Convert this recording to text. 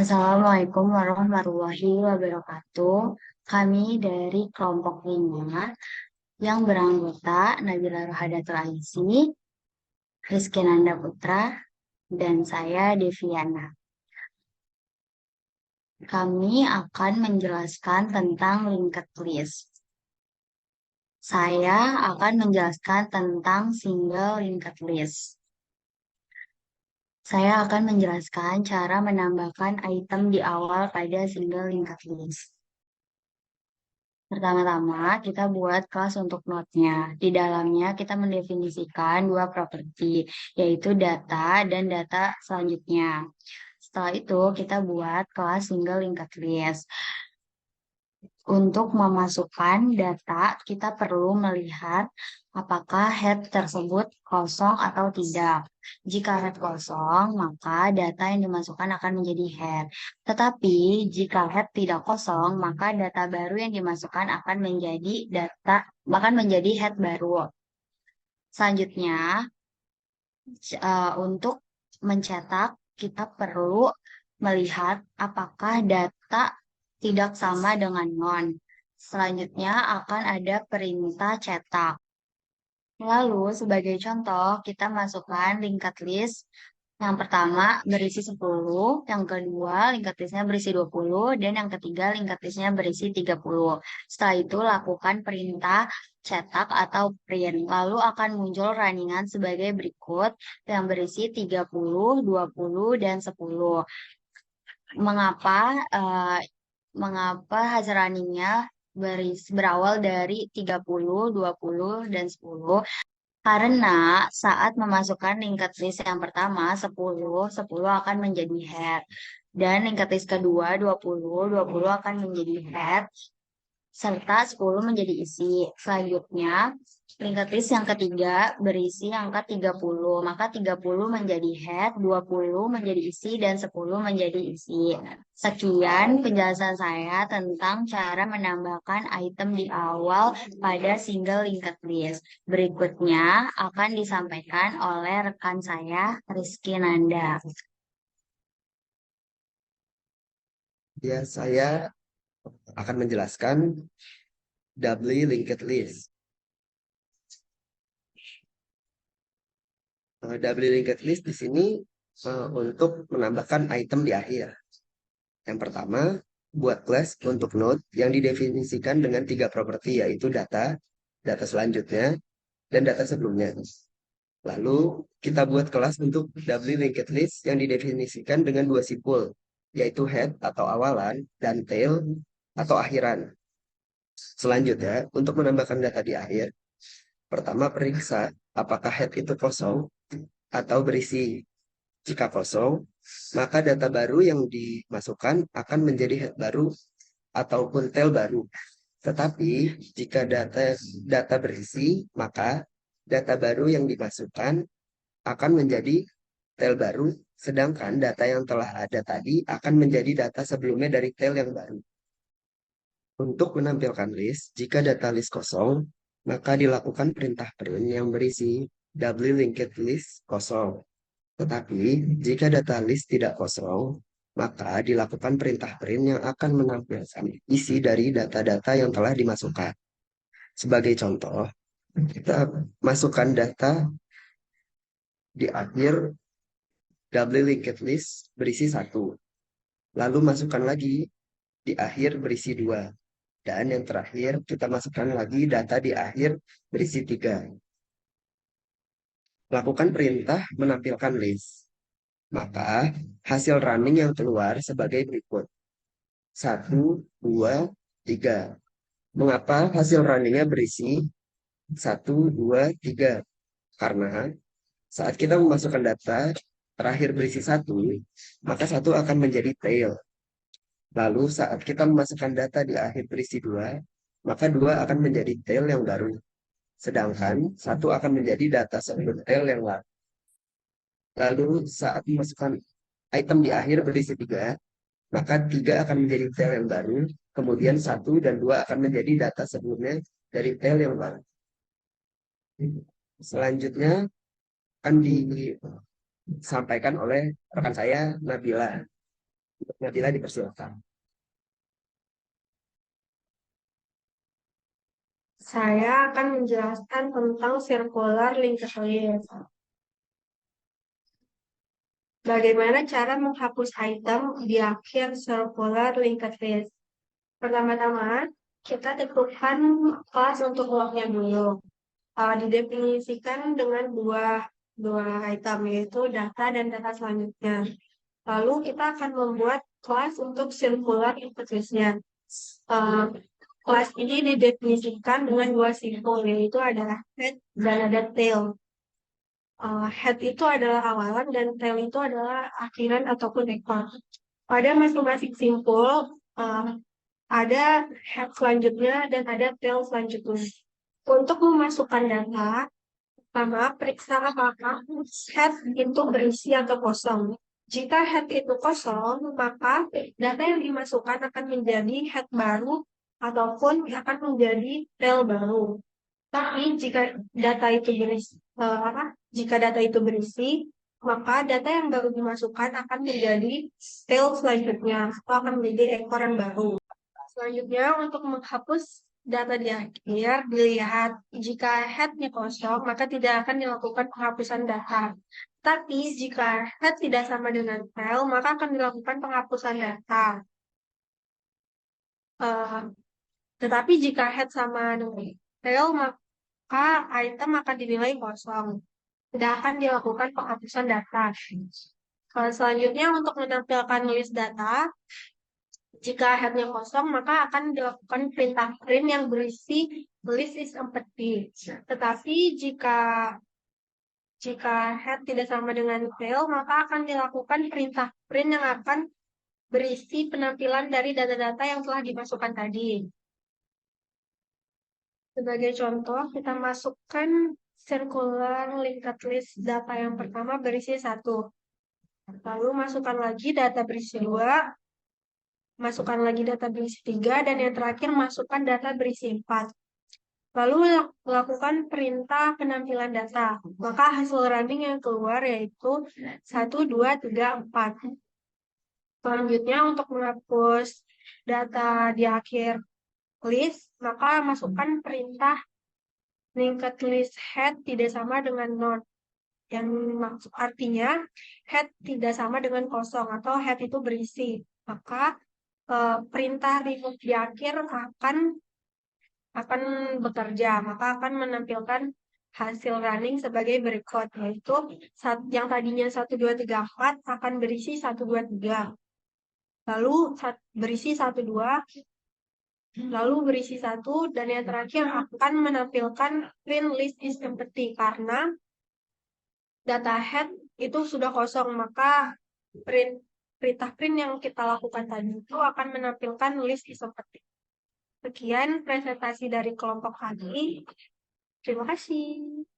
Assalamualaikum warahmatullahi wabarakatuh. Kami dari kelompok 5 yang beranggota Nabila Rohadatul Aisy, Rizky Nanda Putra, dan saya Deviana. Kami akan menjelaskan tentang linked list. Saya akan menjelaskan tentang single linked list. Saya akan menjelaskan cara menambahkan item di awal pada single linked list. Pertama-tama, kita buat kelas untuk node-nya. Di dalamnya, kita mendefinisikan dua properti, yaitu data dan data selanjutnya. Setelah itu, kita buat kelas single linked list. Untuk memasukkan data, kita perlu melihat apakah head tersebut kosong atau tidak. Jika head kosong, maka data yang dimasukkan akan menjadi head. Tetapi jika head tidak kosong, maka data baru yang dimasukkan akan menjadi head baru. Selanjutnya, untuk mencetak, kita perlu melihat apakah data tidak sama dengan non. Selanjutnya akan ada perintah cetak. Lalu sebagai contoh kita masukkan linked list. Yang pertama berisi 10, yang kedua linked listnya berisi 20, dan yang ketiga linked listnya berisi 30. Setelah itu lakukan perintah cetak atau print. Lalu akan muncul runningan sebagai berikut yang berisi 30, 20, dan 10. Mengapa eh, mengapa hasil runningnya berawal dari 30, 20, dan 10? Karena saat memasukkan linked list yang pertama, 10, 10 akan menjadi head. Dan linked list kedua, 20, 20 akan menjadi head serta 10 menjadi isi. Selanjutnya, linked list yang ketiga berisi angka 30. Maka 30 menjadi head, 20 menjadi isi, dan 10 menjadi isi. Sekian penjelasan saya tentang cara menambahkan item di awal pada single linked list. Berikutnya akan disampaikan oleh rekan saya, Rizky Nanda. Ya, saya akan menjelaskan doubly linked list. Doubly linked list di sini untuk menambahkan item di akhir. Yang pertama, buat kelas untuk node yang didefinisikan dengan 3 properti, yaitu data, data selanjutnya, dan data sebelumnya. Lalu, kita buat kelas untuk doubly linked list yang didefinisikan dengan 2 sipul, yaitu head atau awalan, dan tail atau akhiran. Selanjutnya, untuk menambahkan data di akhir, pertama periksa apakah head itu kosong atau berisi. Jika kosong, maka data baru yang dimasukkan akan menjadi head baru ataupun tail baru. Tetapi jika data berisi, maka data baru yang dimasukkan akan menjadi tail baru, sedangkan data yang telah ada tadi akan menjadi data sebelumnya dari tail yang baru. Untuk menampilkan list, jika data list kosong, maka dilakukan perintah print yang berisi doubly linked list kosong. Tetapi, jika data list tidak kosong, maka dilakukan perintah print yang akan menampilkan isi dari data-data yang telah dimasukkan. Sebagai contoh, kita masukkan data di akhir doubly linked list berisi 1. Lalu masukkan lagi di akhir berisi 2. Dan yang terakhir, kita masukkan lagi data di akhir berisi 3. Lakukan perintah menampilkan list. Maka, hasil running yang keluar sebagai berikut. 1, 2, 3. Mengapa hasil runningnya berisi 1, 2, 3? Karena saat kita memasukkan data terakhir berisi 1, maka 1 akan menjadi tail. Lalu saat kita memasukkan data di akhir berisi 2, maka 2 akan menjadi tail yang baru. Sedangkan 1 akan menjadi data sebelum tail yang lalu. Lalu saat memasukkan item di akhir berisi 3, maka 3 akan menjadi tail yang baru. Kemudian 1 dan 2 akan menjadi data sebelumnya dari tail yang baru. Selanjutnya akan disampaikan oleh rekan saya, Nabila. Nabila dipersilakan. Saya akan menjelaskan tentang circular linked list. Bagaimana cara menghapus item di akhir circular linked list? Pertama-tama, kita tentukan kelas untuk bloknya dulu. Didefinisikan dengan dua item, yaitu data dan data selanjutnya. Lalu kita akan membuat kelas untuk circular linked list-nya. Kelas ini didefinisikan dengan dua simbol, yaitu adalah head dan ada tail. Head itu adalah awalan dan tail itu adalah akhiran ataupun ekor. Pada masing-masing simbol ada head selanjutnya dan ada tail selanjutnya. Untuk memasukkan data, pertama periksa apakah head itu berisi atau kosong. Jika head itu kosong, maka data yang dimasukkan akan menjadi head baru ataupun akan menjadi tail baru. Tapi jika data itu berisi, maka data yang baru dimasukkan akan menjadi tail selanjutnya atau akan menjadi ekor yang baru. Selanjutnya, untuk menghapus data di akhir, dilihat jika head-nya kosong, maka tidak akan dilakukan penghapusan data. Tapi jika head tidak sama dengan tail, maka akan dilakukan penghapusan data. Tetapi jika head sama dengan tail, maka item akan dinilai kosong. Tidak akan dilakukan penghapusan data. Selanjutnya, untuk menampilkan list data, jika headnya kosong, maka akan dilakukan perintah print yang berisi list is empty. Tetapi jika head tidak sama dengan tail, maka akan dilakukan perintah print yang akan berisi penampilan dari data-data yang telah dimasukkan tadi. Sebagai contoh, kita masukkan circular linked list data yang pertama berisi 1. Lalu masukkan lagi data berisi 2, masukkan lagi data berisi 3, dan yang terakhir masukkan data berisi 4. Lalu lakukan perintah penampilan data. Maka hasil running yang keluar yaitu 1, 2, 3, 4. Selanjutnya untuk menghapus data di akhir list, maka masukkan perintah linked list head tidak sama dengan none. Yang maksud artinya head tidak sama dengan kosong atau head itu berisi. Maka perintah remove di akhir akan bekerja, maka akan menampilkan hasil running sebagai berikut, yaitu yang tadinya 1, 2, 3, 4 akan berisi 1, 2, 3. Lalu berisi 1, 2, lalu berisi 1, dan yang terakhir akan menampilkan print list is empty karena data head itu sudah kosong, maka perintah print yang kita lakukan tadi itu akan menampilkan list is empty. Sekian presentasi dari kelompok kami. Terima kasih.